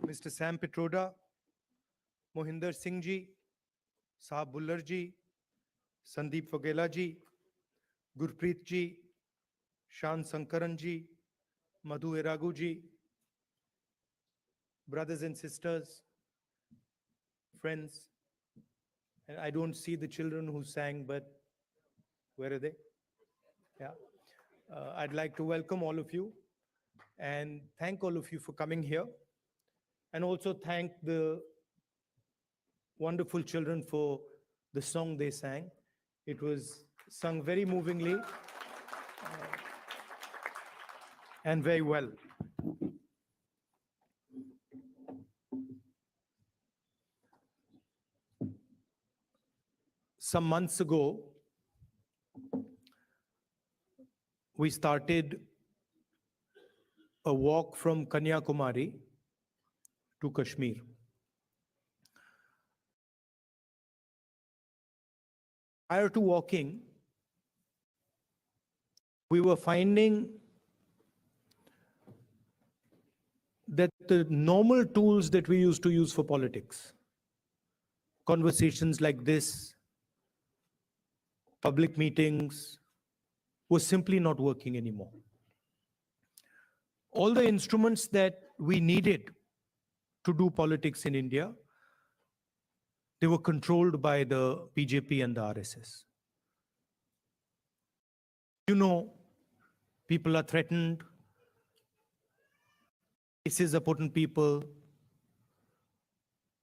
Mr. Sam Pitroda, Mohinder Singh ji, Saab Bullar ji, Sandeep Vagela ji, Gurpreet ji, Shan Sankaran ji, Madhu Eragu ji, brothers and sisters, friends, and I don't see the children who sang, but where are they? Yeah. I'd like to welcome all of you and thank all of you for coming here, and also thank the wonderful children for the song they sang. It was sung very movingly and very well. Some months ago, we started a walk from Kanyakumari to Kashmir. Prior to walking, we were finding that the normal tools that we used to use for politics, conversations like this, public meetings, was simply not working anymore. All the instruments that we needed to do politics in India, they were controlled by the BJP and the RSS. You know, people are threatened, cases are put on people,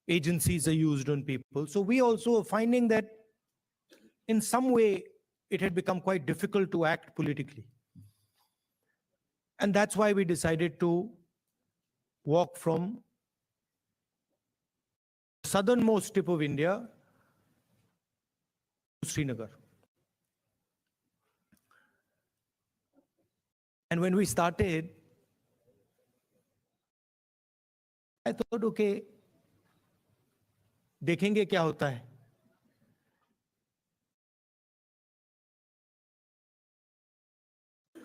agencies are used on people. So we also are finding that in some way it had become quite difficult to act politically. And that's why we decided to walk from the southernmost tip of India to Srinagar. And when we started, I thought, okay, देखेंगे क्या होता है.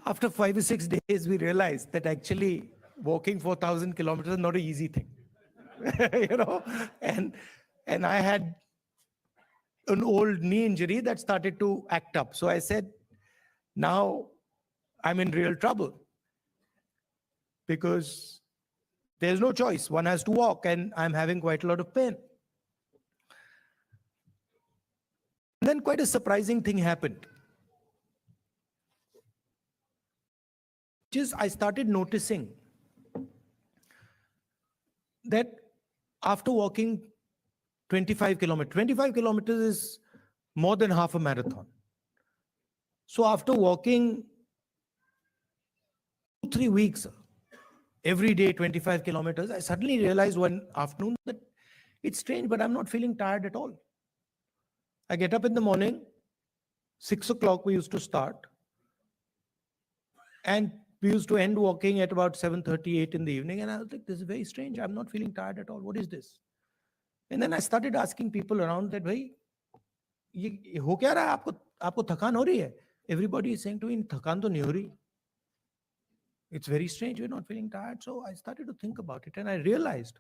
After 5 or 6 days, we realized that actually walking 4,000 kilometers is not an easy thing. You know, and I had an old knee injury that started to act up. So I said, now I'm in real trouble because there's no choice. One has to walk, and I'm having quite a lot of pain. And then quite a surprising thing happened. I started noticing that after walking 25 kilometers is more than half a marathon. So after walking 2-3 weeks, every day 25 kilometers, I suddenly realized one afternoon that it's strange, but I'm not feeling tired at all. I get up in the morning, 6 o'clock we used to start, and we used to end walking at about 7:38 in the evening. And I was like, this is very strange. I'm not feeling tired at all. What is this? And then I started asking people around that, bhai, ye ho kya raha hai? Aapko thakan ho rahi hai? Everybody is saying to me, thakan to nahi ho rahi. It's very strange. We're not feeling tired. So I started to think about it, and I realized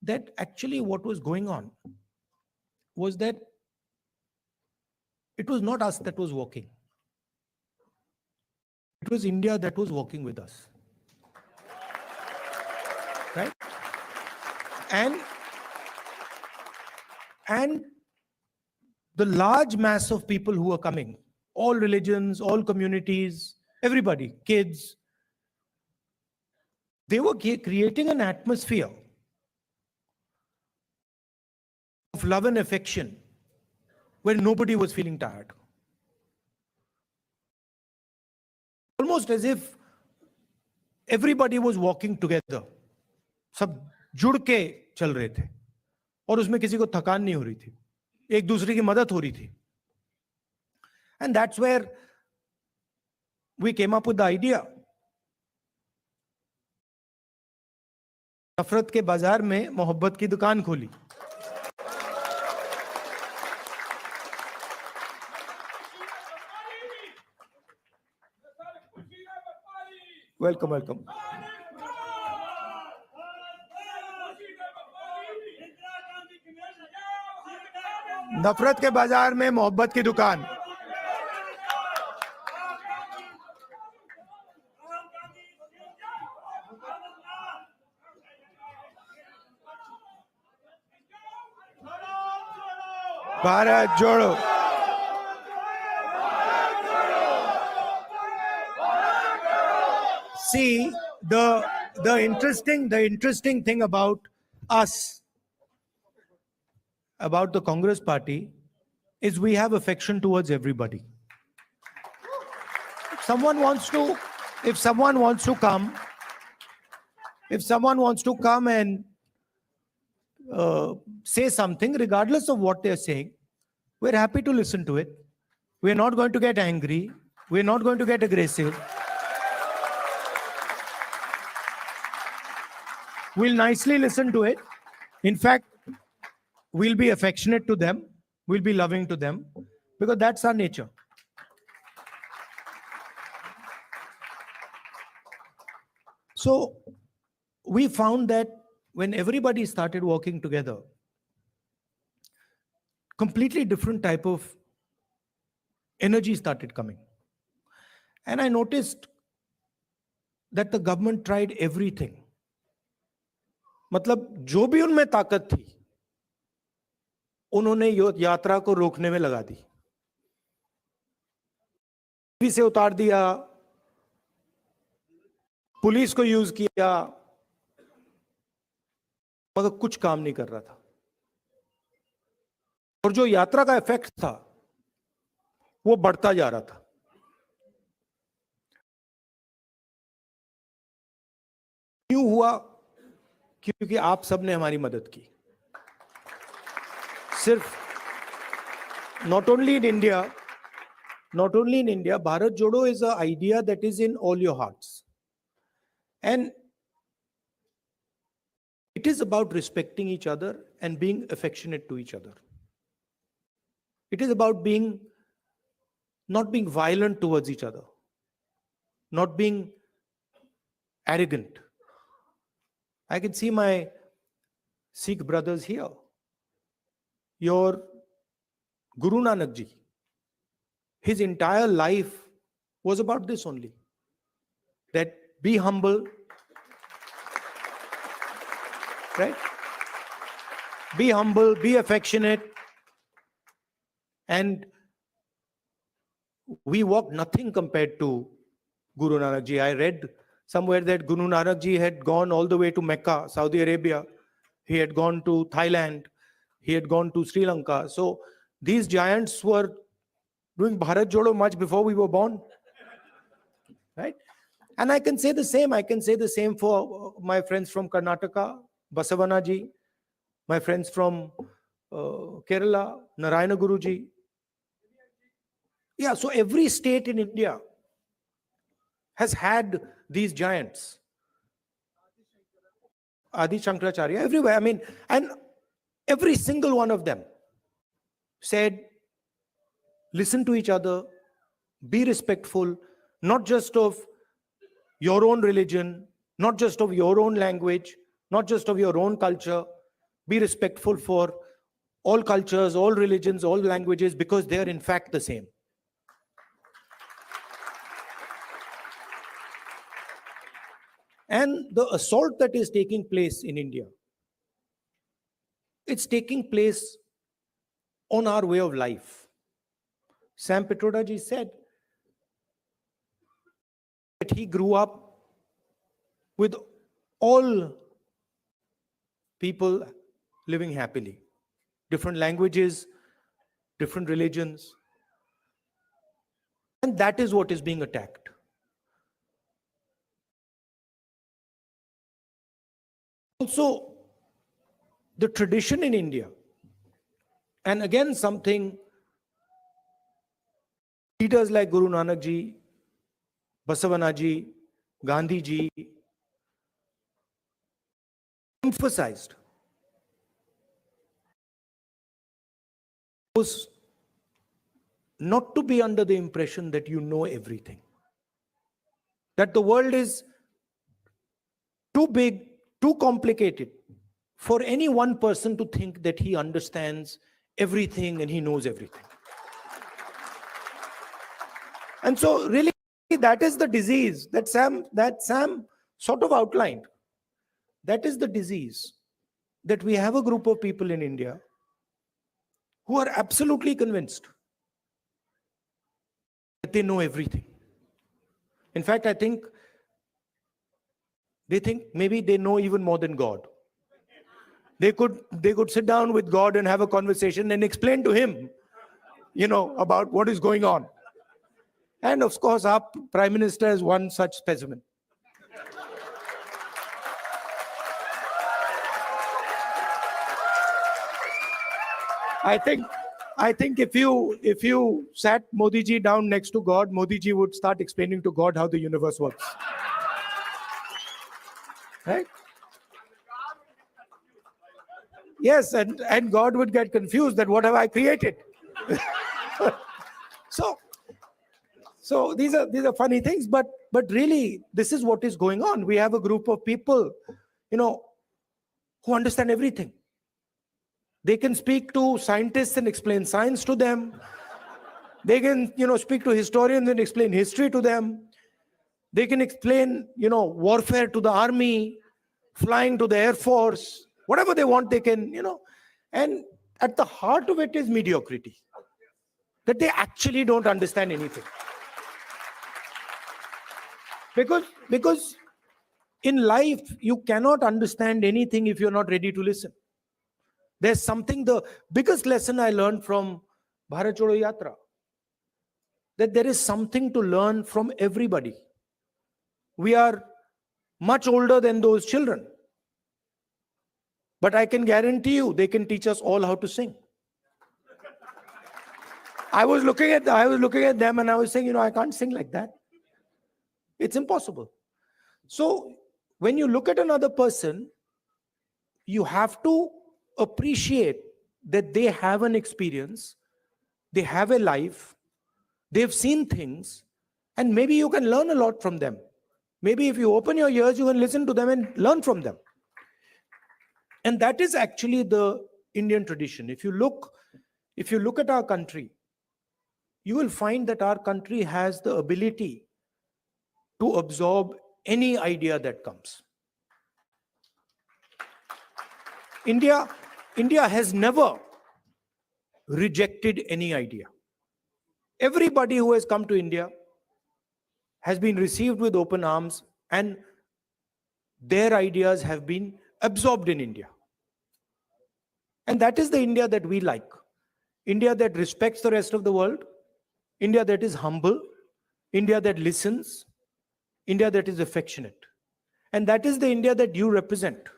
that actually what was going on was that it was not us that was walking. It was India that was walking with us. Right? And the large mass of people who are coming, all religions, all communities, everybody, kids, they were creating an atmosphere of love and affection where nobody was feeling tired. Almost as if everybody was walking together. सब जुड़ के चल रहे थे और उसमें किसी को थकान नहीं हो रही थी, एक दूसरे की मदद हो रही थी. And that's where we came up with the idea. नफरत के बाजार में मोहब्बत की दुकान खोली. Welcome. नफरत के बाजार में मोहब्बत की दुकान। भारत जोड़ो। See, the interesting thing about us, about the Congress party, is we have affection towards everybody. If someone wants to come and say something, regardless of what they're saying, we're happy to listen to it. We're not going to get angry. We're not going to get aggressive. We'll nicely listen to it. In fact, we'll be affectionate to them. We'll be loving to them, because that's our nature. So we found that when everybody started working together, completely different type of energy started coming. And I noticed that the government tried everything. मतलब जो भी उनमें ताकत थी, उन्होंने यात्रा को रोकने में लगा दी। टीवी से उतार दिया, पुलिस को यूज किया, मगर कुछ काम नहीं कर रहा था। और जो यात्रा का इफेक्ट था, वो बढ़ता जा रहा था। क्यों हुआ? क्योंकि आप सबने हमारी मदद की। सिर्फ not only in India, Bharat Jodo is an idea that is in all your hearts. And it is about respecting each other and being affectionate to each other. It is about not being violent towards each other, not being arrogant. I can see my Sikh brothers here. Your Guru Nanak Ji, his entire life was about this only. That be humble, right? Be humble, be affectionate. And we walk nothing compared to Guru Nanak Ji. I read somewhere that Guru Nanak Ji had gone all the way to Mecca, Saudi Arabia. He had gone to Thailand. He had gone to Sri Lanka. So these giants were doing Bharat Jodo much before we were born. Right? And I can say the same. I can say the same for my friends from Karnataka, Basavana Ji, my friends from Kerala, Narayana Guru Ji. Yeah, so every state in India has had these giants. Adi Shankaracharya, everywhere. I mean, and every single one of them said, listen to each other, be respectful, not just of your own religion, not just of your own language, not just of your own culture. Be respectful for all cultures, all religions, all languages, because they are in fact the same. And the assault that is taking place in India, it's taking place on our way of life. Sam Pitroda ji said that he grew up with all people living happily. Different languages, different religions. And that is what is being attacked. Also, the tradition in India, and again something leaders like Guru Nanak Ji, Basavana Ji, Gandhi Ji emphasized, was not to be under the impression that you know everything, that the world is too big, too complicated for any one person to think that he understands everything and he knows everything. And so really that is the disease that Sam sort of outlined. That is the disease, that we have a group of people in India who are absolutely convinced that they know everything. In fact, I think they think maybe they know even more than God. They could sit down with God and have a conversation and explain to him, about what is going on. And of course, our Prime Minister is one such specimen. I think if you sat Modi ji down next to God, Modi ji would start explaining to God how the universe works. Right? Yes, and God would get confused that what have I created? So these are funny things, but really this is what is going on. We have a group of people, who understand everything. They can speak to scientists and explain science to them. They can, speak to historians and explain history to them. They can explain, warfare to the army, flying to the Air Force, whatever they want, they can, and at the heart of it is mediocrity. That they actually don't understand anything. Because in life, you cannot understand anything if you're not ready to listen. There's something, the biggest lesson I learned from Bharat Jodo Yatra, that there is something to learn from everybody. We are much older than those children. But I can guarantee you, they can teach us all how to sing. I was looking at them and I was saying, I can't sing like that. It's impossible. So when you look at another person, you have to appreciate that they have an experience, they have a life, they've seen things, and maybe you can learn a lot from them. Maybe if you open your ears, you can listen to them and learn from them. And that is actually the Indian tradition. If you look at our country, you will find that our country has the ability to absorb any idea that comes. India has never rejected any idea. Everybody who has come to India has been received with open arms, and their ideas have been absorbed in India. And that is the India that we like. India that respects the rest of the world, India that is humble, India that listens, India that is affectionate. And that is the India that you represent.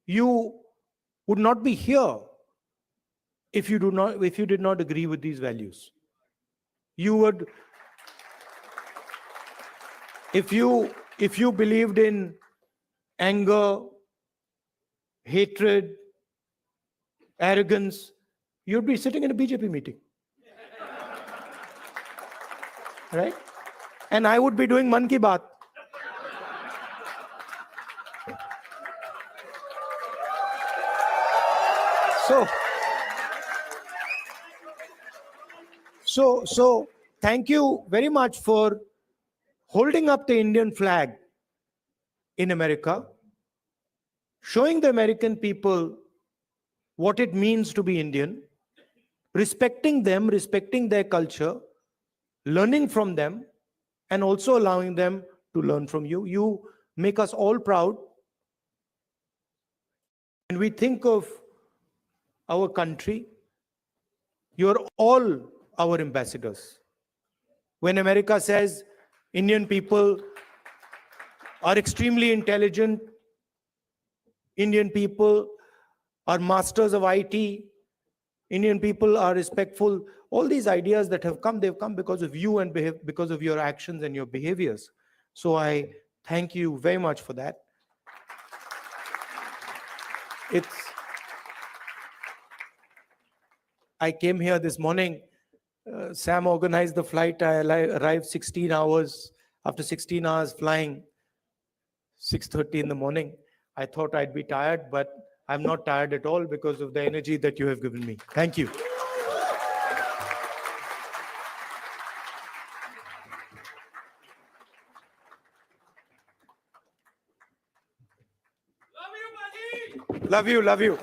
You would not be here if you did not agree with these values. You would, if you believed in anger, hatred, arrogance, you'd be sitting in a BJP meeting. Right? And I would be doing Man Ki Baat. So thank you very much for holding up the Indian flag in America, showing the American people what it means to be Indian, respecting them, respecting their culture, learning from them, and also allowing them to learn from you. You make us all proud. When we think of our country, you're all our ambassadors. When America says Indian people are extremely intelligent, Indian people are masters of IT, Indian people are respectful, all these ideas that have come, they've come because of you and because of your actions and your behaviors. So I thank you very much for that. I came here this morning. Sam organized the flight. I arrived 16 hours. After 16 hours flying, 6:30 in the morning. I thought I'd be tired, but I'm not tired at all because of the energy that you have given me. Thank you. Love you, love you.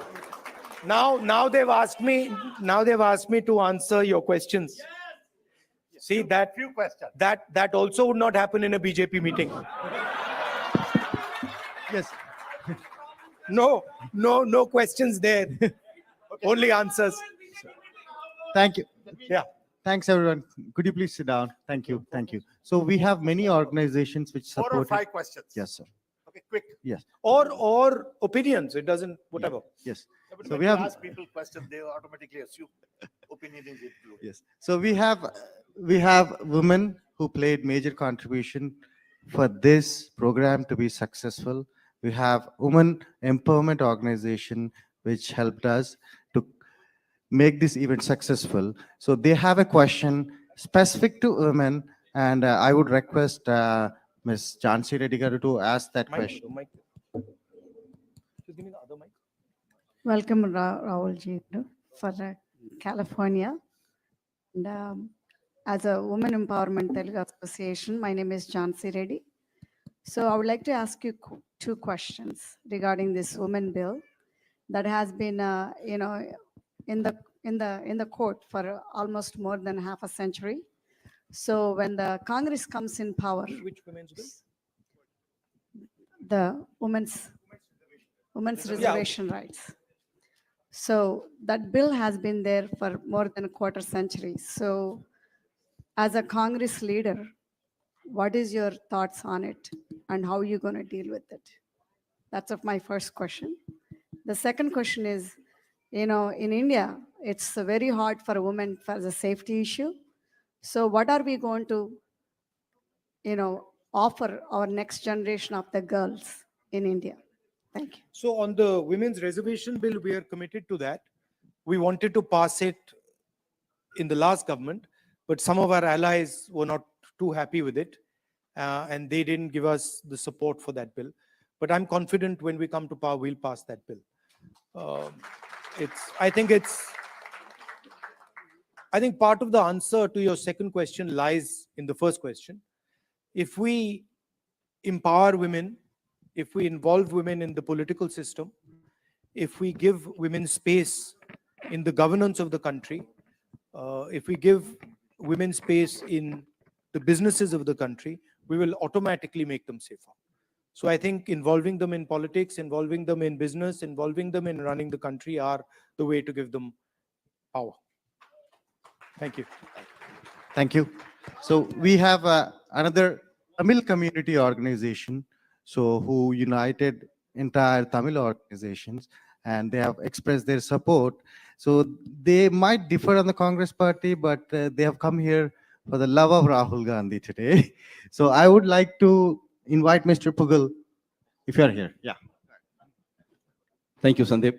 Now they've asked me to answer your questions. See that Few questions. that also would not happen in a BJP meeting. Yes. No questions there. Only answers. Thank you. Yeah. Thanks, everyone. Could you please sit down? Thank you. Thank you. So we have many organizations which 4 or support. 5 questions. Yes, sir. Okay, quick. Yes. Or opinions. It doesn't, whatever. Yes. Yeah, but So when we you have. ask people questions, they automatically assume opinion is included. Yes. So we have women who played major contribution for this program to be successful. We have women empowerment organization which helped us to make this event successful. So they have a question specific to women, and I would request Ms. Jhansi Reddy garu to ask that question. Mic. Just give me the other mic. Welcome, Rahul ji, for California. And as a Women Empowerment Telugu Association, my name is Jhansi Reddy. So I would like to ask you 2 questions regarding this women bill that has been, in the court for almost more than half a century. So when the Congress comes in power, Which women's bill? the women's reservation rights. So that bill has been there for more than a quarter century. So as a Congress leader, what is your thoughts on it and how are you going to deal with it? That's of my first question. The second question is, in India, it's very hard for a woman for the safety issue. So what are we going to, offer our next generation of the girls in India? Thank you. So on the women's reservation bill, we are committed to that. We wanted to pass it in the last government, but some of our allies were not too happy with it, and they didn't give us the support for that bill. But I'm confident when we come to power, we'll pass that bill. I think part of the answer to your second question lies in the first question. If we empower women, if we involve women in the political system, if we give women space in the governance of the country, if we give women space in the businesses of the country, we will automatically make them safer. So I think involving them in politics, involving them in business, involving them in running the country are the way to give them power. Thank you. Thank you. So we have another Tamil community organization, so who united entire Tamil organizations, and they have expressed their support. So they might differ on the Congress party, but they have come here for the love of Rahul Gandhi today. So I would like to invite Mr. Pugal, if you are here. Yeah. Thank you, Sandeep.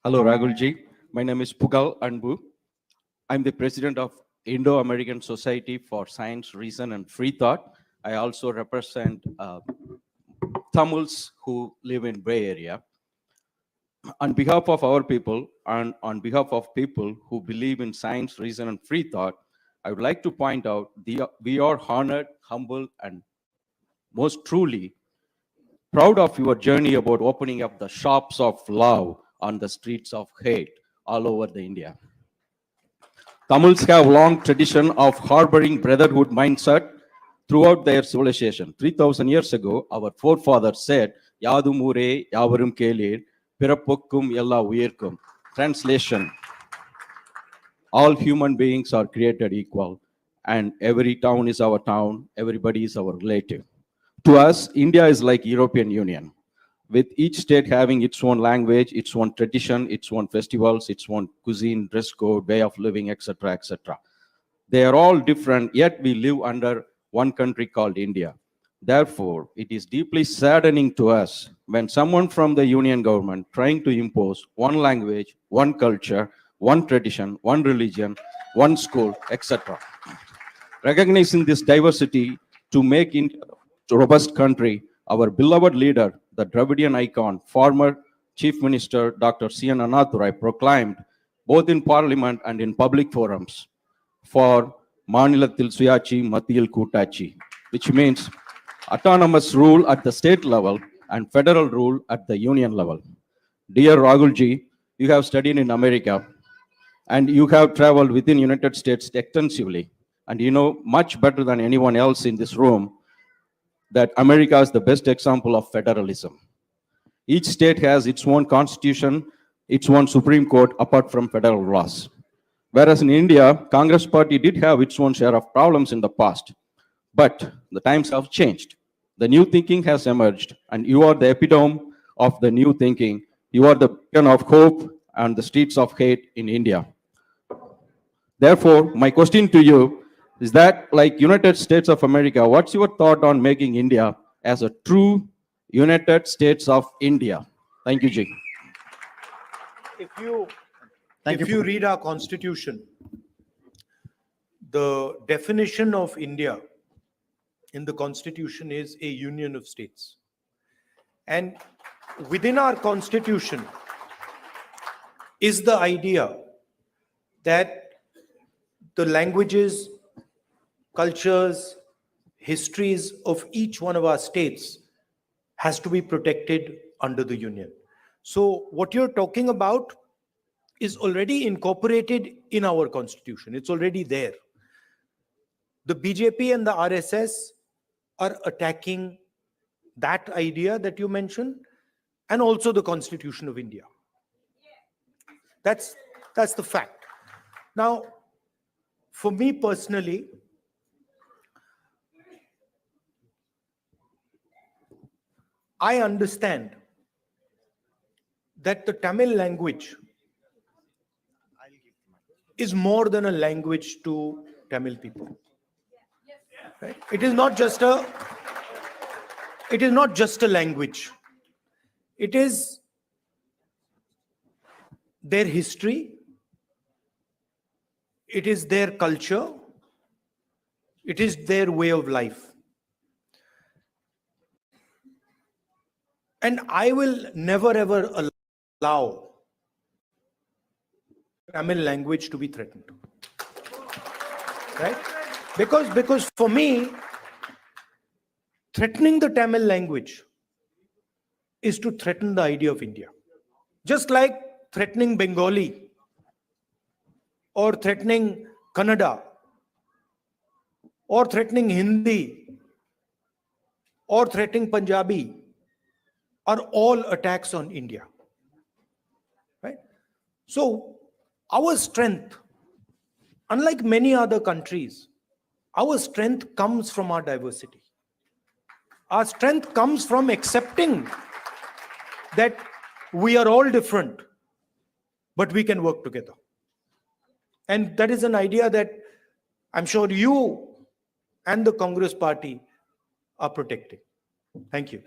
Hello, Rahulji. My name is Pugal Anbu. I'm the president of Indo-American Society for Science, Reason, and Free Thought. I also represent Tamils who live in Bay Area. On behalf of our people and on behalf of people who believe in science, reason, and free thought, I would like to point out we are honored, humble, and most truly proud of your journey about opening up the shops of love on the streets of hate all over the India. Tamils have long tradition of harboring brotherhood mindset throughout their civilization. 3,000 years ago, our forefathers said, Yadum Ure, Yavarum Kelir, Pirapokkum Yella Uirkum. Translation: all human beings are created equal, and every town is our town, everybody is our relative. To us, India is like European Union, with each state having its own language, its own tradition, its own festivals, its own cuisine, dress code, way of living, etc., etc. They are all different, yet we live under one country called India. Therefore, it is deeply saddening to us when someone from the union government trying to impose one language, one culture, one tradition, one religion, one school, etc. Recognizing this diversity to make India a robust country, our beloved leader, the Dravidian icon, former Chief Minister Dr. C.N. Annadurai proclaimed both in Parliament and in public forums for Manilathil Suyachi Mathiyil Kootachi, which means autonomous rule at the state level and federal rule at the union level. Dear Rahulji, you have studied in America and you have traveled within United States extensively, and you know much better than anyone else in this room that America is the best example of federalism. Each state has its own constitution, its own Supreme Court apart from federal laws. Whereas in India, Congress party did have its own share of problems in the past, but the times have changed. The new thinking has emerged, and you are the epitome of the new thinking. You are the beacon of hope and the streets of hate in India. Therefore, my question to you is that, like United States of America, what's your thought on making India as a true United States of India? Thank you, Ji. If you Thank if you. you read our constitution, the definition of India in the constitution is a union of states. And within our constitution is the idea that the languages, cultures, histories of each one of our states has to be protected under the union. So what you're talking about is already incorporated in our constitution. It's already there. The BJP and the RSS are attacking that idea that you mentioned, and also the Constitution of India. That's the fact. Now, for me personally, I understand that the Tamil language is more than a language to Tamil people. Right? It is not just a language. It is their history. It is their culture. It is their way of life. And I will never ever allow Tamil language to be threatened. Right? Because for me, threatening the Tamil language is to threaten the idea of India. Just like threatening Bengali or threatening Kannada or threatening Hindi or threatening Punjabi are all attacks on India. Right? So our strength, unlike many other countries, our strength comes from our diversity. Our strength comes from accepting that we are all different, but we can work together. And that is an idea that I'm sure you and the Congress party are protecting. Thank you.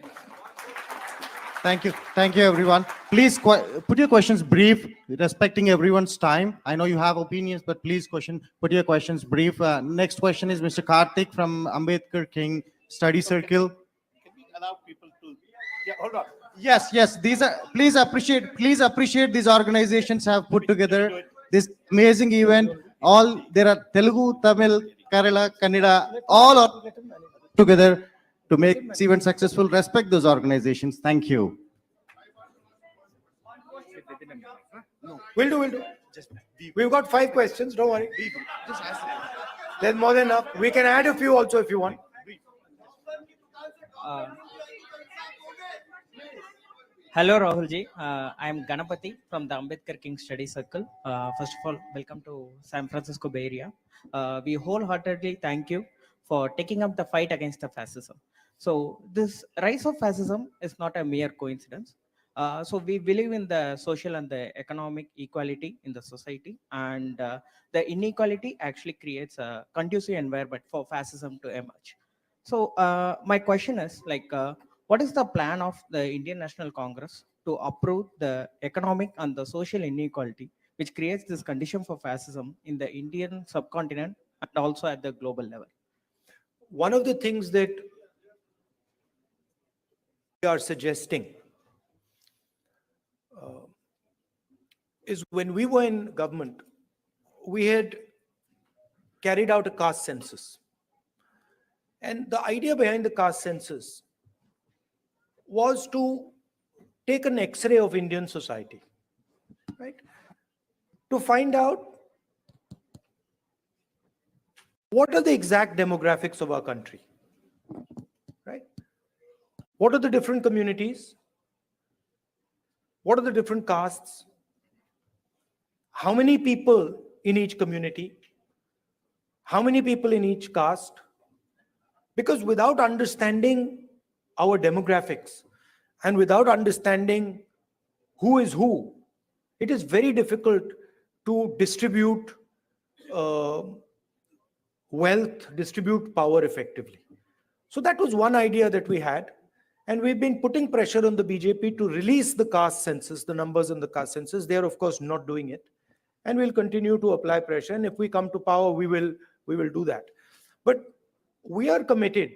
Thank you. Thank you, everyone. Please put your questions brief, respecting everyone's time. I know you have opinions, but please put your questions brief. Next question is Mr. Karthik from Ambedkar King Study Circle. Can we allow people to? Yeah, hold on. Yes. These are, please appreciate these organizations have put together this amazing event. All there are Telugu, Tamil, Kerala, Kannada, all are together to make this event successful. Respect those organizations. Thank you. We'll do. We've got 5 questions, don't worry. There's more than enough. We can add a few also if you want. Hello Rahulji, I am Ganapati from the Ambedkar King Study Circle. First of all, welcome to San Francisco Bay Area. We wholeheartedly thank you for taking up the fight against the fascism. So this rise of fascism is not a mere coincidence. So we believe in the social and the economic equality in the society, and the inequality actually creates a conducive environment for fascism to emerge. So my question is what is the plan of the Indian National Congress to uproot the economic and the social inequality which creates this condition for fascism in the Indian subcontinent and also at the global level? One of the things that we are suggesting is when we were in government, we had carried out a caste census. And the idea behind the caste census was to take an X-ray of Indian society, right? To find out what are the exact demographics of our country, right? What are the different communities? What are the different castes? How many people in each community? How many people in each caste? Because without understanding our demographics and without understanding who is who, it is very difficult to distribute wealth, distribute power effectively. So that was one idea that we had. And we've been putting pressure on the BJP to release the caste census, the numbers in the caste census. They are, of course, not doing it. And we'll continue to apply pressure. And if we come to power, we will do that. But we are committed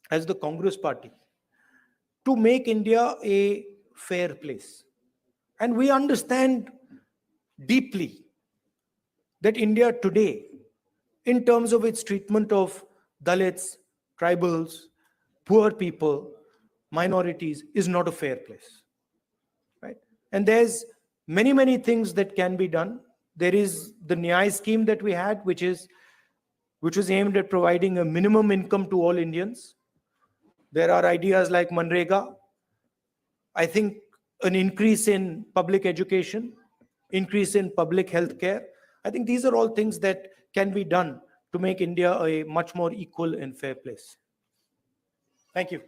as the Congress party to make India a fair place. And we understand deeply that India today, in terms of its treatment of Dalits, tribals, poor people, minorities, is not a fair place, right? And there's many things that can be done. There is the Nyay scheme that we had, which was aimed at providing a minimum income to all Indians. There are ideas like Manrega. I think an increase in public education, increase in public health care. I think these are all things that can be done to make India a much more equal and fair place. Thank you.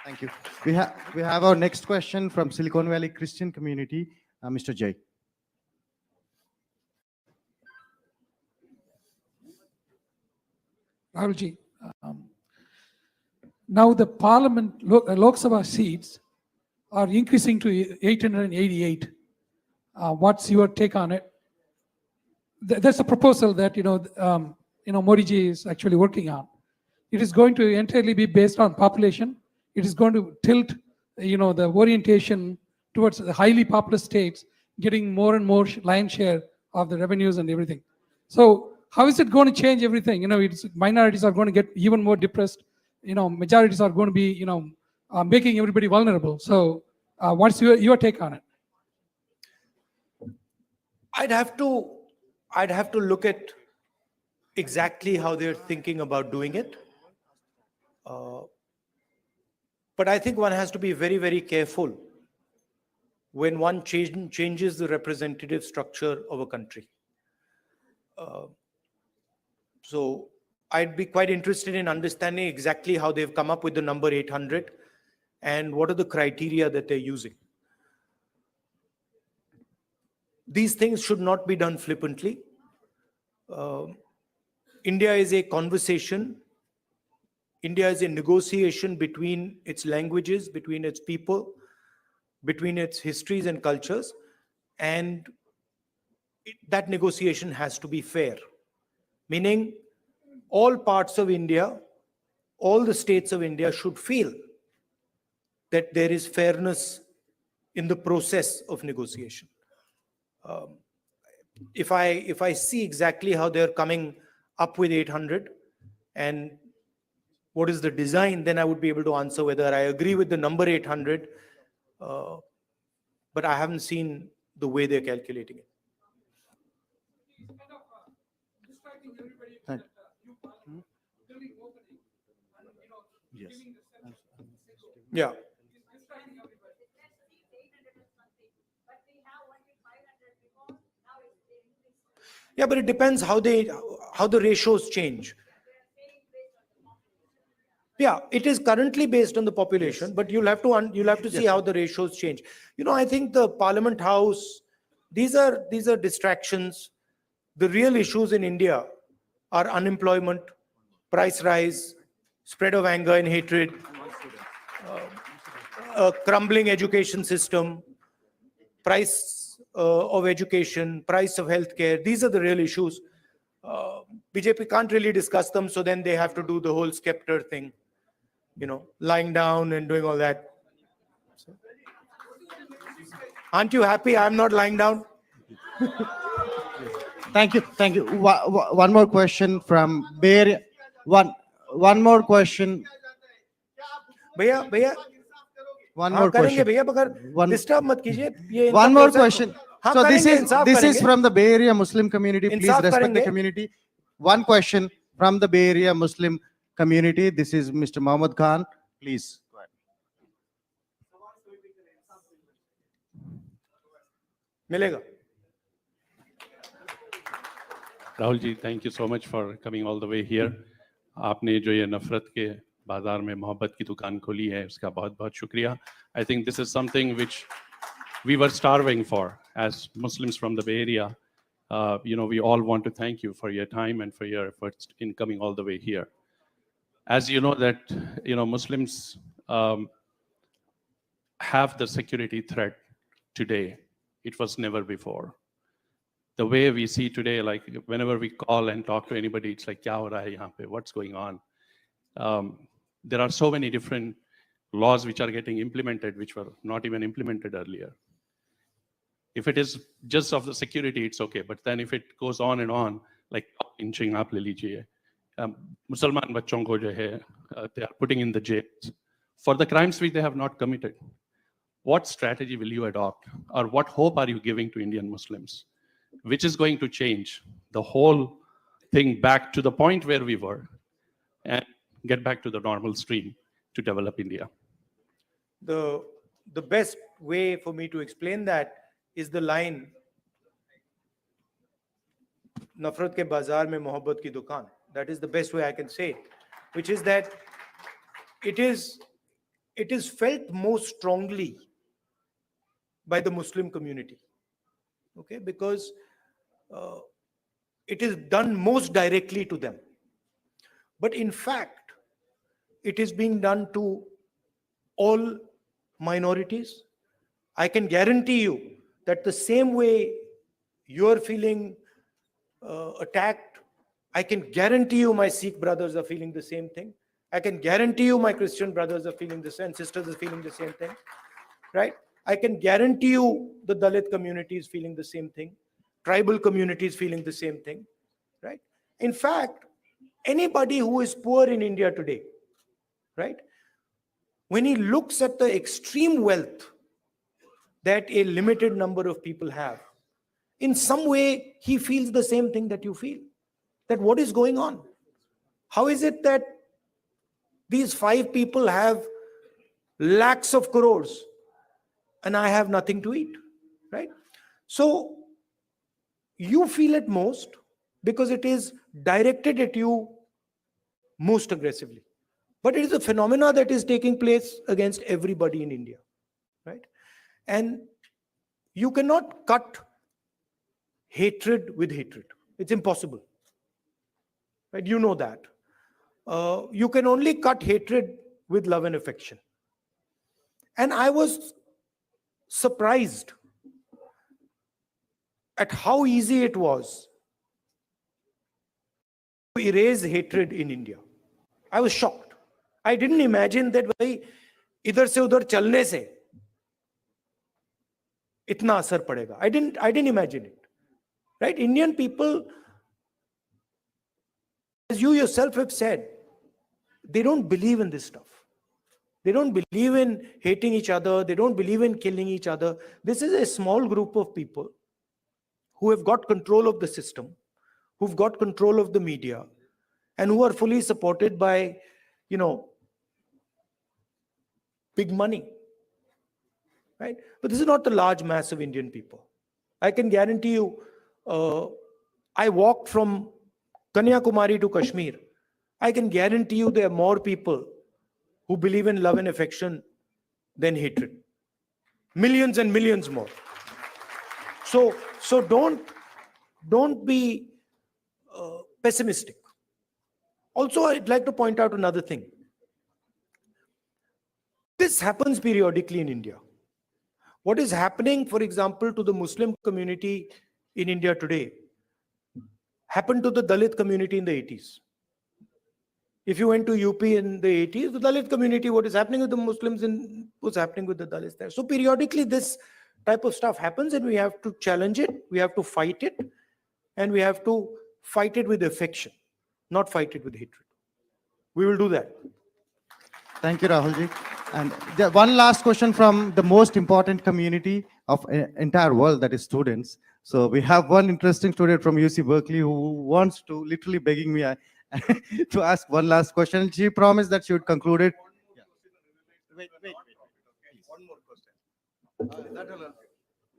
Thank you. We have our next question from Silicon Valley Christian Community, Mr. Jay. Rahulji, now the Parliament Lok Sabha seats are increasing to 888. What's your take on it? There's a proposal that Modi ji is actually working on. It is going to entirely be based on population. It is going to tilt, the orientation towards the highly populous states, getting more and more lion share of the revenues and everything. So how is it going to change everything? Minorities are going to get even more depressed. Majorities are going to be, making everybody vulnerable. So what's your take on it? I'd have to look at exactly how they're thinking about doing it. But I think one has to be very careful when one changes the representative structure of a country. So I'd be quite interested in understanding exactly how they've come up with the number 800 and what are the criteria that they're using. These things should not be done flippantly. India is a conversation. India is a negotiation between its languages, between its people, between its histories and cultures. And that negotiation has to be fair. Meaning all parts of India, all the states of India should feel that there is fairness in the process of negotiation. If I see exactly how they're coming up with 800 and what is the design, then I would be able to answer whether I agree with the number 800, but I haven't seen the way they're calculating it. Thank Yes. Yeah. Yeah, but it depends how the ratios change. Yeah, it is currently based on the population, but you'll have to see how the ratios change. I think the Parliament House, these are distractions. The real issues in India are unemployment, price rise, spread of anger and hatred, a crumbling education system, price of education, price of healthcare. These are the real issues. BJP can't really discuss them, so then they have to do the whole scepter thing, lying down and doing all that. So. Aren't you happy I'm not lying down? Thank you. Thank you. One more question from Bay Area. One more question. भैया भैया One हाँ more करेंगे question. भैया मगर One- disturb मत कीजिए ये One इनका more process- question. हाँ So this करेंगे, is इंसाफ this is करेंगे। from the Bay Area Muslim community. Please Insaf respect the करेंगे। community. One question from the Bay Area Muslim community. This is Mr. Mohammed Khan. Please. Go ahead. मिलेगा Rahul ji, thank you so much for coming all the way here. आपने जो ये नफरत के बाजार में मोहब्बत की दुकान खोली है, उसका बहुत बहुत शुक्रिया. I think this is something which we were starving for as Muslims from the Bay Area. We all want to thank you for your time and for your efforts in coming all the way here. As you know that, Muslims have the security threat today. It was never before. The way we see today, like whenever we call and talk to anybody, it's like, kya ho raha hai yahan pe? What's going on? There are so many different laws which are getting implemented, which were not even implemented earlier. If it is just of the security, it's okay. But then if it goes on and on, like inching up, le lijiye, Musalman bachon ko jo hai, they are putting in the jails for the crimes which they have not committed. What strategy will you adopt, or what hope are you giving to Indian Muslims, which is going to change the whole thing back to the point where we were and get back to the normal stream to develop India? the best way for me to explain that is the line नफरत के बाजार में मोहब्बत की दुकान. That is the best way I can say it, which is that it is felt most strongly by the Muslim community, okay, because it is done most directly to them. But in fact, it is being done to all minorities. I can guarantee you that the same way you're feeling attacked, I can guarantee you my Sikh brothers are feeling the same thing. I can guarantee you my Christian brothers are feeling the same, sisters are feeling the same thing, right? I can guarantee you the Dalit community is feeling the same thing. Tribal communities feeling the same thing, right? In fact, anybody who is poor in India today, right? When he looks at the extreme wealth that a limited number of people have, in some way, he feels the same thing that you feel. That what is going on? How is it that these 5 people have lakhs of crores and I have nothing to eat, right? So you feel it most because it is directed at you most aggressively. But it is a phenomena that is taking place against everybody in India, right? And you cannot cut hatred with hatred. It's impossible, right? You know that. You can only cut hatred with love and affection. And I was surprised at how easy it was to erase hatred in India. I was shocked. I didn't imagine that भाई इधर से उधर चलने से इतना असर पड़ेगा. I didn't imagine it. Right? Indian people, as you yourself have said, they don't believe in this stuff. They don't believe in hating each other. They don't believe in killing each other. This is a small group of people who have got control of the system, who've got control of the media, and who are fully supported by, big money. Right? But this is not the large mass of Indian people. I can guarantee you, I walked from Kanyakumari to Kashmir. I can guarantee you there are more people who believe in love and affection than hatred. Millions and millions more. So don't be pessimistic. Also, I'd like to point out another thing. This happens periodically in India. What is happening, for example, to the Muslim community in India today happened to the Dalit community in the 80s. If you went to UP in the 80s, the Dalit community, what is happening with the Muslims was happening with the Dalits there. So periodically this type of stuff happens, and we have to challenge it, we have to fight it, and we have to fight it with affection, not fight it with hatred. We will do that. Thank you, Rahulji. And one last question from the most important community of entire world, that is students. So we have one interesting student from UC Berkeley who wants to, literally begging me to ask one last question. She promised that she would conclude it. Wait. One more question.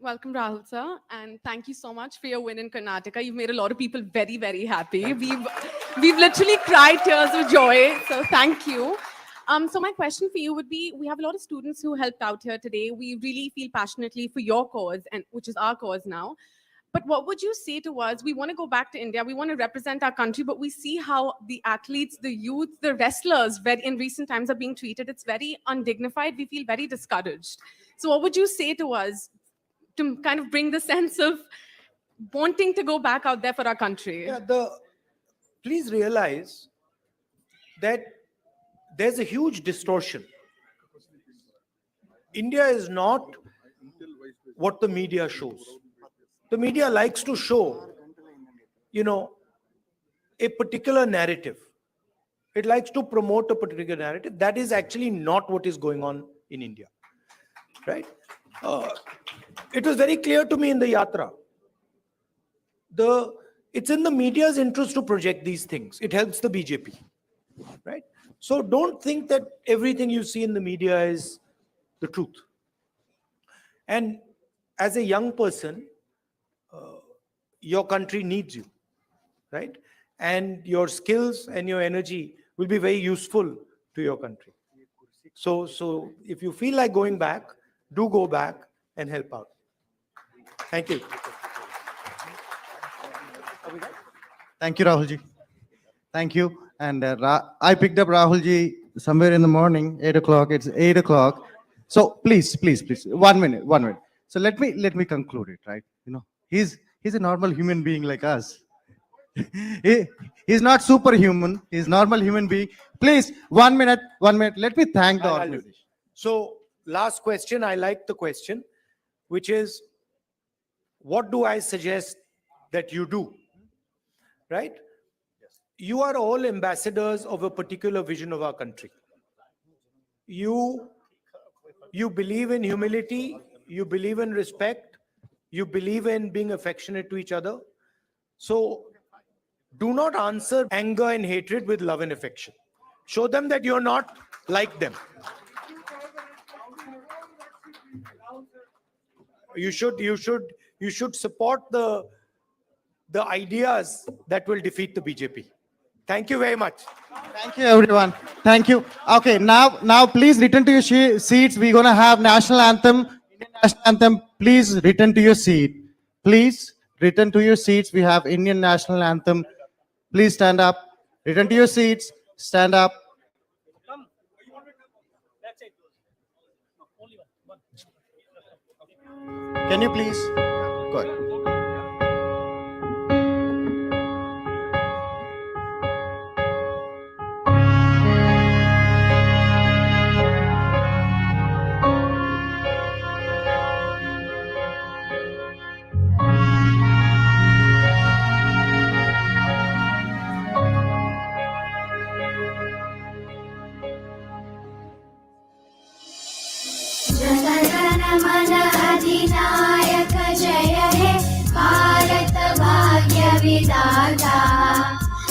Welcome, Rahul sir, and thank you so much for your win in Karnataka. You've made a lot of people very, very happy. We've literally cried tears of joy, so thank you. So my question for you would be, we have a lot of students who helped out here today. We really feel passionately for your cause, and which is our cause now. But what would you say to us? We want to go back to India. We want to represent our country, but we see how the athletes, the youth, the wrestlers in recent times are being treated. It's very undignified. We feel very discouraged. So what would you say to us to kind of bring the sense of wanting to go back out there for our country? Yeah, please realize that there's a huge distortion. India is not what the media shows. The media likes to show, a particular narrative. It likes to promote a particular narrative. That is actually not what is going on in India, right? It was very clear to me in the Yatra. It's in the media's interest to project these things. It helps the BJP, right? So don't think that everything you see in the media is the truth. And as a young person, your country needs you, right? And your skills and your energy will be very useful to your country. So if you feel like going back, do go back and help out. Thank you. Thank you, Rahulji. Thank you. And I picked up Rahulji somewhere in the morning, 8 o'clock. It's 8 o'clock. So please. 1 minute. So let me conclude it, right? He's a normal human being like us. He's not superhuman. He's a normal human being. Please, 1 minute. Let me thank the I'll do organization. So last question, I like the question, which is, what do I suggest that you do? Right? You are all ambassadors of a particular vision of our country. You believe in humility, you believe in respect, you believe in being affectionate to each other. So do not answer anger and hatred with love and affection. Show them that you're not like them. You should support the ideas that will defeat the BJP. Thank you very much. Thank you, everyone. Thank you. Okay, now please return to your seats. We're gonna have national anthem. Indian national anthem. Please return to your seat. Please return to your seats. We have Indian national anthem. Please stand up. Return to your seats. Stand up. Can you please go ahead? जनगण मन अधिनायक जय हे भारत भाग्य विधाता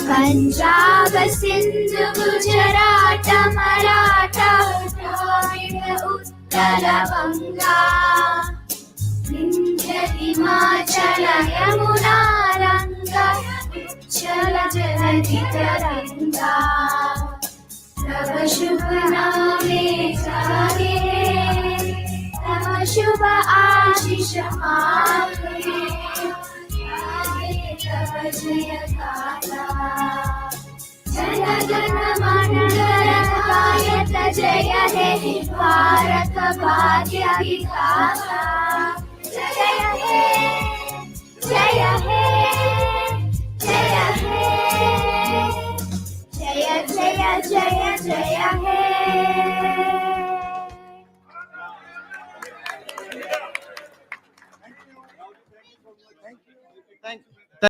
पंजाब सिंधु गुजरात मराठा द्राविड उत्कल बंगा विंध्य हिमाचल यमुना गंगा उच्चल जलधि तरंगा तव शुभ नामे जागे तव शुभ आशीष मांगे तव जय गाथा जन गण मन गायत जय हे भारत भाग्य विधाता जय हे जय हे जय हे जय जय जय जय हे Thank you.